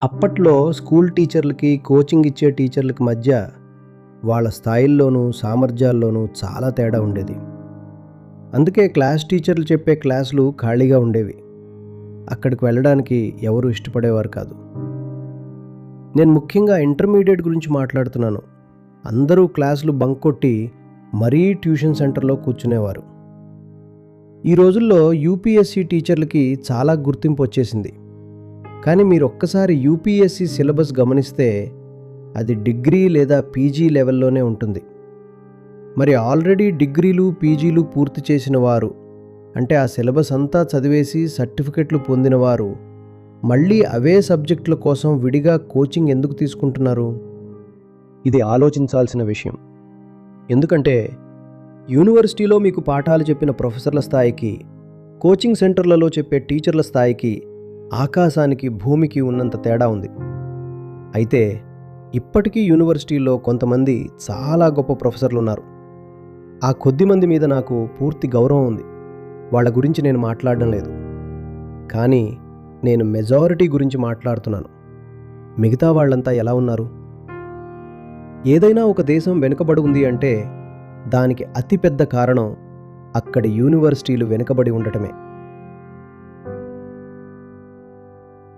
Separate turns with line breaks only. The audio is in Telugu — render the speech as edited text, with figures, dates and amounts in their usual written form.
అప్పట్లో స్కూల్ టీచర్లకి, కోచింగ్ ఇచ్చే టీచర్లకి మధ్య వాళ్ళ స్థాయిల్లోనూ, సామర్థ్యాల్లోనూ చాలా తేడా ఉండేది. అందుకే క్లాస్ టీచర్లు చెప్పే క్లాసులు ఖాళీగా ఉండేవి. అక్కడికి వెళ్ళడానికి ఎవరు ఇష్టపడేవారు కాదు. నేను ముఖ్యంగా ఇంటర్మీడియేట్ గురించి మాట్లాడుతున్నాను. అందరూ క్లాసులు బంక్ కొట్టి మరీ ట్యూషన్ సెంటర్లో కూర్చునేవారు. ఈ రోజుల్లో యూపీఎస్సీ టీచర్లకి చాలా గుర్తింపు వచ్చేసింది. కానీ మీరు ఒక్కసారి యూపీఎస్సీ సిలబస్ గమనిస్తే అది డిగ్రీ లేదా పీజీ లెవెల్లోనే ఉంటుంది. మరి ఆల్రెడీ డిగ్రీలు, పీజీలు పూర్తి చేసిన వారు, అంటే ఆ సిలబస్ అంతా చదివేసి సర్టిఫికెట్లు పొందినవారు మళ్ళీ అవే సబ్జెక్టుల కోసం విడిగా కోచింగ్ ఎందుకు తీసుకుంటున్నారు? ఇది ఆలోచించాల్సిన విషయం. ఎందుకంటే యూనివర్సిటీలో మీకు పాఠాలు చెప్పిన ప్రొఫెసర్ల స్థాయికి, కోచింగ్ సెంటర్లలో చెప్పే టీచర్ల స్థాయికి ఆకాశానికి భూమికి ఉన్నంత తేడా ఉంది. అయితే ఇప్పటికీ యూనివర్సిటీల్లో కొంతమంది చాలా గొప్ప ప్రొఫెసర్లు ఉన్నారు. ఆ కొద్దిమంది మీద నాకు పూర్తి గౌరవం ఉంది. వాళ్ళ గురించి నేను మాట్లాడడం లేదు. కానీ నేను మెజారిటీ గురించి మాట్లాడుతున్నాను. మిగతా వాళ్ళంతా ఎలా ఉన్నారు? ఏదైనా ఒక దేశం వెనుకబడి ఉంది అంటే దానికి అతిపెద్ద కారణం అక్కడి యూనివర్సిటీలు వెనుకబడి ఉండటమే.